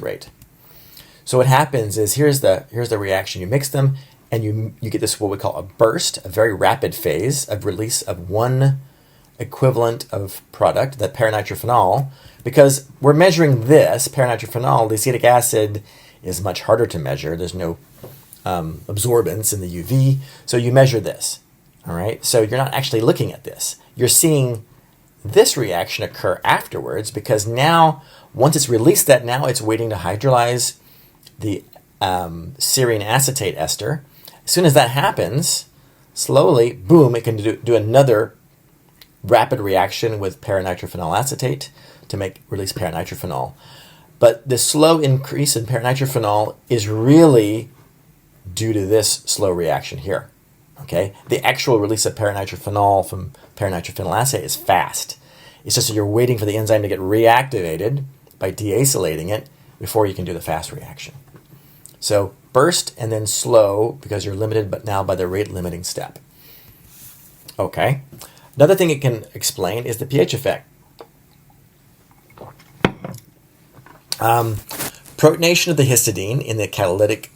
rate. So what happens is here's the reaction. You mix them, and you get this what we call a burst, a very rapid phase of release of one equivalent of product, that paranitrophenol. Because we're measuring this paranitrophenol, the acetic acid is much harder to measure. There's no absorbance in the UV, so you measure this. All right, so you're not actually looking at this. You're seeing this reaction occur afterwards, because now, once it's released that, now it's waiting to hydrolyze the serine acetate ester. As soon as that happens, slowly, boom, it can do another rapid reaction with paranitrophenol acetate to release paranitrophenol. But the slow increase in paranitrophenol is really due to this slow reaction here. Okay, the actual release of paranitrophenol from paranitrophenol acetate is fast. It's just that you're waiting for the enzyme to get reactivated by deacylating it before you can do the fast reaction. So burst and then slow, because you're limited, but now by the rate limiting step. Okay, another thing it can explain is the pH effect. Protonation of the histidine in the catalytic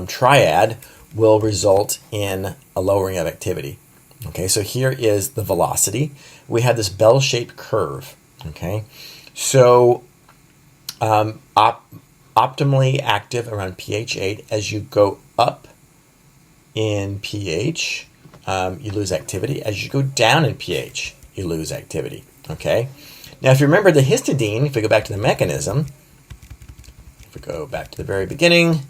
triad will result in a lowering of activity. Okay, so here is the velocity. We have this bell-shaped curve. Okay, so optimally active around pH 8. As you go up in pH, you lose activity. As you go down in pH, you lose activity. Okay, now if you remember the histidine, if we go back to the mechanism, if we go back to the very beginning,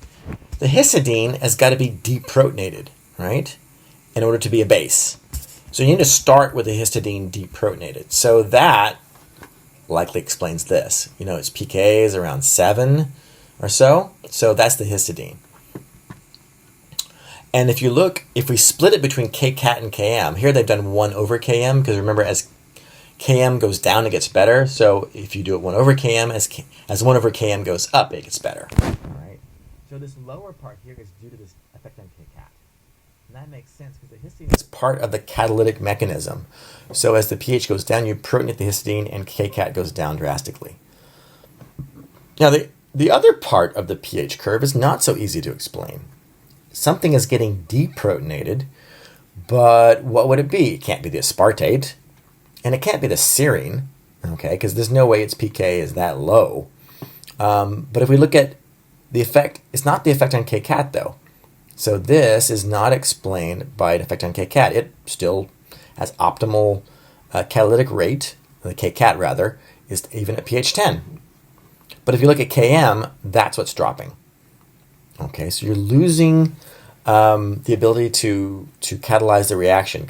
the histidine has got to be deprotonated, right, in order to be a base. So you need to start with the histidine deprotonated. So that likely explains this. You know, its pK is around 7 or so. So that's the histidine. And if you look, if we split it between Kcat and Km, here they've done 1 over Km, because remember, as Km goes down, it gets better. So if you do it 1 over Km, as 1 over Km goes up, it gets better. So this lower part here is due to this effect on Kcat. And that makes sense, because the histidine is part of the catalytic mechanism. So as the pH goes down, you protonate the histidine, and Kcat goes down drastically. Now, the other part of the pH curve is not so easy to explain. Something is getting deprotonated, but what would it be? It can't be the aspartate, and it can't be the serine, okay, because there's no way its pK is that low. But if we look at the effect, it's not the effect on Kcat, though. So this is not explained by an effect on Kcat. It still has optimal catalytic rate, the Kcat rather, is even at pH 10. But if you look at Km, that's what's dropping. Okay, so you're losing the ability to catalyze the reaction,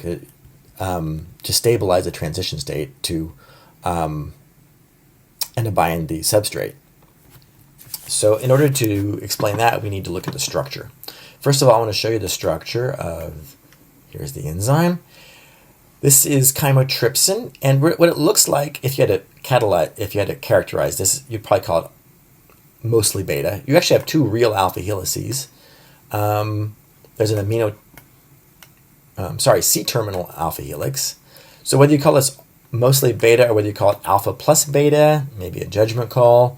to stabilize the transition state to and to bind the substrate. So in order to explain that, we need to look at the structure. First of all, I want to show you the structure of, here's the enzyme. This is chymotrypsin, and what it looks like, if you had to characterize this, you'd probably call it mostly beta. You actually have 2 real alpha helices. There's an C-terminal alpha helix. So whether you call this mostly beta or whether you call it alpha plus beta, maybe a judgment call.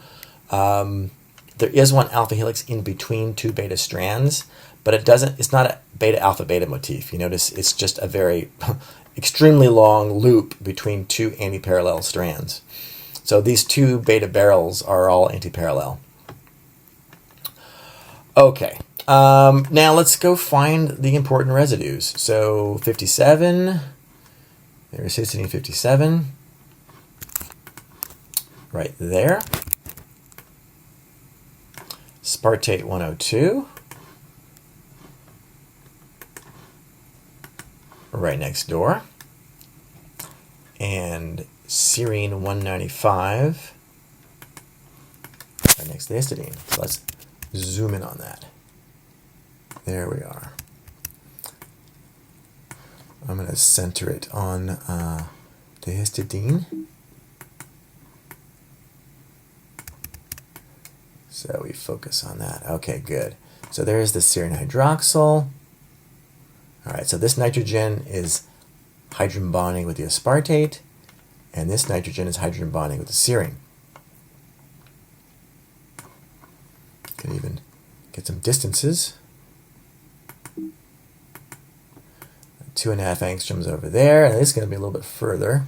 There is one alpha helix in between 2 beta strands, but it's not a beta-alpha-beta motif. You notice it's just a very extremely long loop between 2 antiparallel strands. So these 2 beta barrels are all antiparallel. Okay, now let's go find the important residues. So 57, there's histidine 57, right there. Aspartate 102, right next door, and serine 195, right next to the histidine. So let's zoom in on that. There we are. I'm going to center it on the histidine. So we focus on that. Okay, good. So there's the serine hydroxyl. All right, so this nitrogen is hydrogen bonding with the aspartate, and this nitrogen is hydrogen bonding with the serine. Can even get some distances. 2.5 angstroms over there, and this is going to be a little bit further.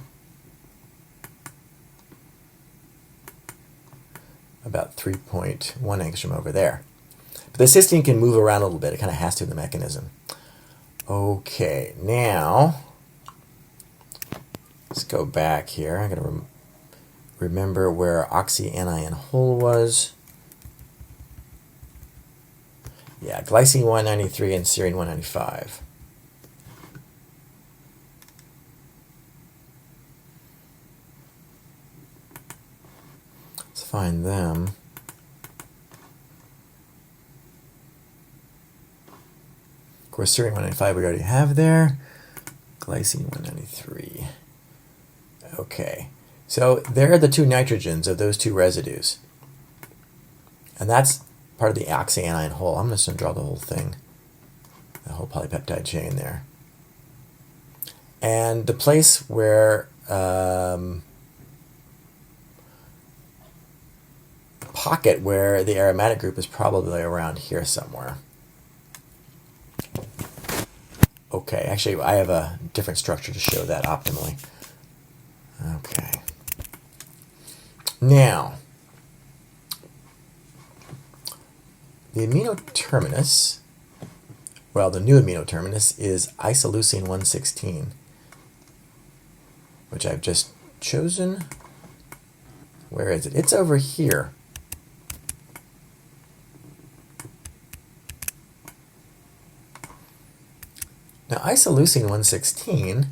About 3.1 angstrom over there. But the cysteine can move around a little bit. It kind of has to in the mechanism. Okay, now let's go back here. I'm going to remember where oxyanion hole was. Yeah, glycine 193 and serine 195. Let's find them. Of course, serine 195 we already have there. Glycine 193. Okay, so there are the two nitrogens of those two residues. And that's part of the oxyanion hole. I'm just going to draw the whole thing, the whole polypeptide chain there. And the place where pocket where the aromatic group is probably around here somewhere. Okay, actually I have a different structure to show that optimally. Okay. Now, the amino terminus, well, the new amino terminus is isoleucine 116, which I've just chosen. Where is it? It's over here. Now, isoleucine 116,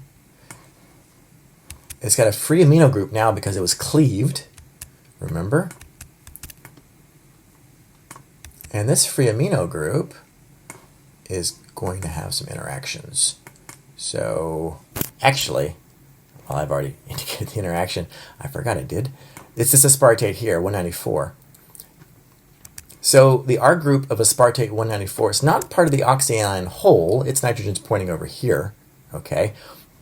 it's got a free amino group now because it was cleaved, remember? And this free amino group is going to have some interactions. So, actually, well, I've already indicated the interaction. I forgot I did. It's this aspartate here, 194. So the R group of aspartate 194 is not part of the oxyanion hole. Its nitrogen's pointing over here, okay?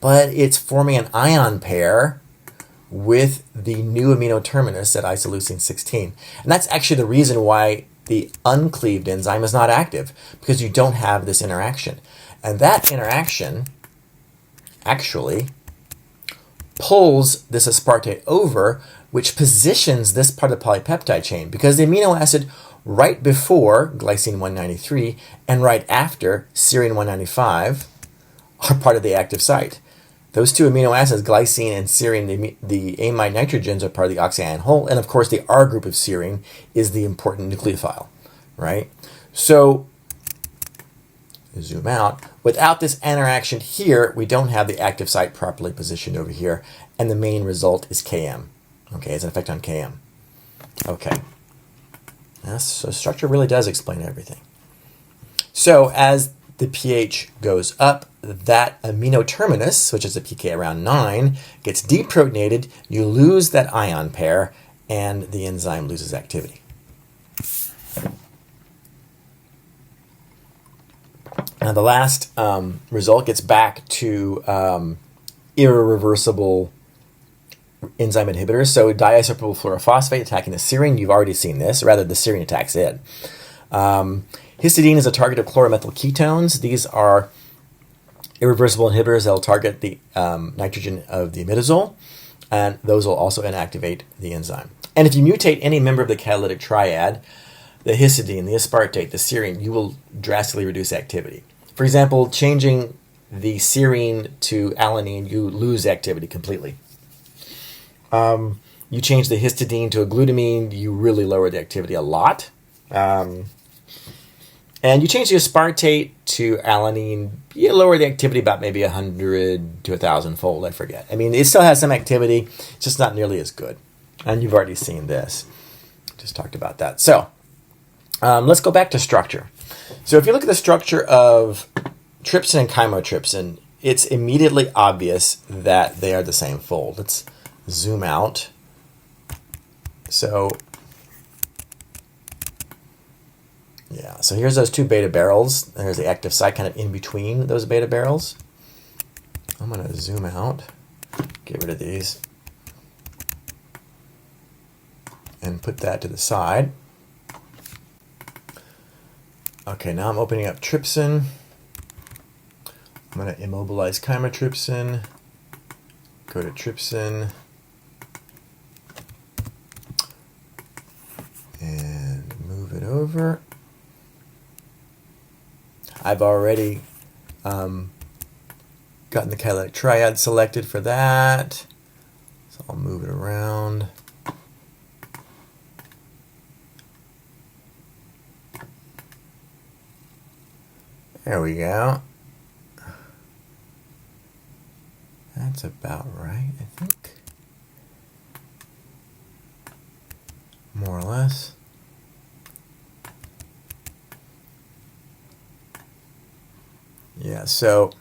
But it's forming an ion pair with the new amino terminus at isoleucine 16. And that's actually the reason why the uncleaved enzyme is not active, because you don't have this interaction. And that interaction actually pulls this aspartate over, which positions this part of the polypeptide chain, because the amino acid right before glycine 193 and right after serine 195 are part of the active site. Those two amino acids, glycine and serine, the amide nitrogens, are part of the oxyanion hole, and of course the R group of serine is the important nucleophile, right? So, zoom out. Without this interaction here, we don't have the active site properly positioned over here, and the main result is Km. Okay, it's an effect on Km. Okay. So structure really does explain everything. So as the pH goes up, that amino terminus, which is a pK around 9, gets deprotonated, you lose that ion pair, and the enzyme loses activity. Now the last result gets back to irreversible enzyme inhibitors. So diisopropyl fluorophosphate attacking the serine, you've already seen this, rather the serine attacks it. Histidine is a target of chloromethyl ketones. These are irreversible inhibitors that will target the nitrogen of the imidazole, and those will also inactivate the enzyme. And if you mutate any member of the catalytic triad, the histidine, the aspartate, the serine, you will drastically reduce activity. For example, changing the serine to alanine, you lose activity completely. You change the histidine to a glutamine, you really lower the activity a lot. And you change the aspartate to alanine, you lower the activity about maybe 100 to 1,000 fold, I forget. I mean, it still has some activity, it's just not nearly as good. And you've already seen this. Just talked about that. So, let's go back to structure. So if you look at the structure of trypsin and chymotrypsin, it's immediately obvious that they are the same fold. Let's zoom out. So, yeah, so here's those two beta barrels. There's the active site kind of in between those beta barrels. I'm going to zoom out, get rid of these, and put that to the side. Okay, now I'm opening up trypsin. I'm going to immobilize chymotrypsin. Go to trypsin. And move it over. I've already gotten the catalytic triad selected for that. So I'll move it around. There we go. That's about right, I think. More or less. Yeah, so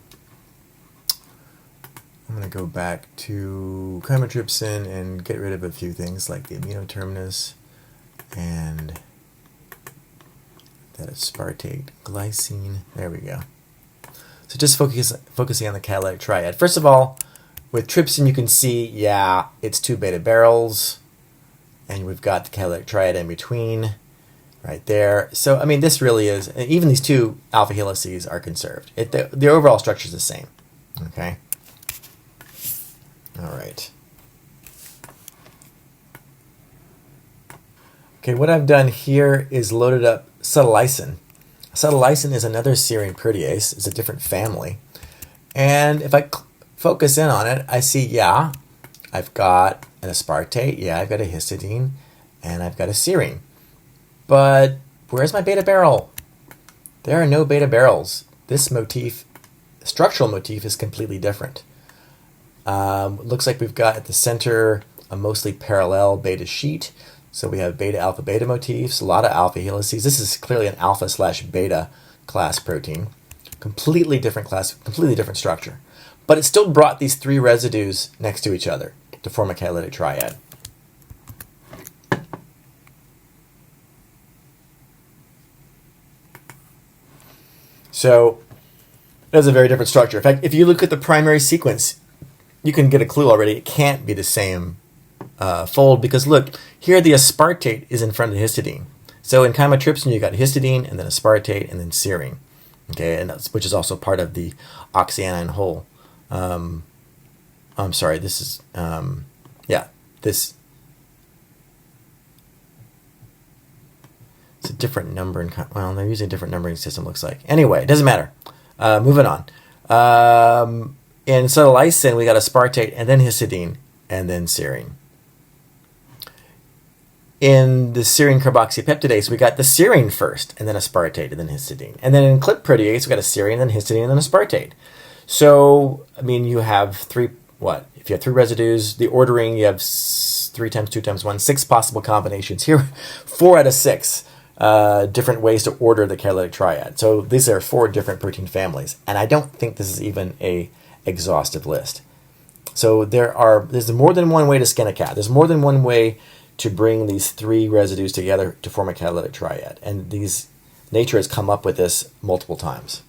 I'm going to go back to chymotrypsin and get rid of a few things like the amino terminus and that aspartate glycine. There we go. So just focusing on the catalytic triad. First of all, with trypsin you can see, yeah, it's 2 beta barrels, and we've got the catalytic triad in between right there. So, I mean, this really is, even these 2 alpha helices are conserved. The overall structure is the same, okay? All right. Okay, what I've done here is loaded up acetylysin. Acetylysin is another serine protease. It's a different family. And if I focus in on it, I see, yeah, I've got an aspartate, yeah, I've got a histidine, and I've got a serine. But where's my beta barrel? There are no beta barrels. This motif, structural motif, is completely different. Looks like we've got at the center a mostly parallel beta sheet. So we have beta alpha beta motifs, a lot of alpha helices. This is clearly an alpha slash beta class protein. Completely different class, completely different structure. But it still brought these 3 residues next to each other to form a catalytic triad. So it has a very different structure. In fact, if you look at the primary sequence, you can get a clue already. It can't be the same fold because look, here the aspartate is in front of the histidine. So in chymotrypsin, you got histidine and then aspartate and then serine, okay, and which is also part of the oxyanion whole. I'm sorry, this is yeah, this. It's a different number. Well, they're using a different numbering system. Looks like. Anyway, it doesn't matter. Moving on. In acetylysin, we got aspartate and then histidine and then serine. In the serine carboxypeptidase, we got the serine first, and then aspartate, and then histidine. And then in clip protease, we got a serine, then histidine, and then aspartate. So, I mean, you have 3, what? If you have 3 residues, the ordering, you have 3 times 2 times 1, 6 possible combinations. Here, 4 out of 6 different ways to order the catalytic triad. So these are 4 different protein families. And I don't think this is even a exhaustive list. So there's more than one way to skin a cat. There's more than one way to bring these 3 residues together to form a catalytic triad. And nature has come up with this multiple times.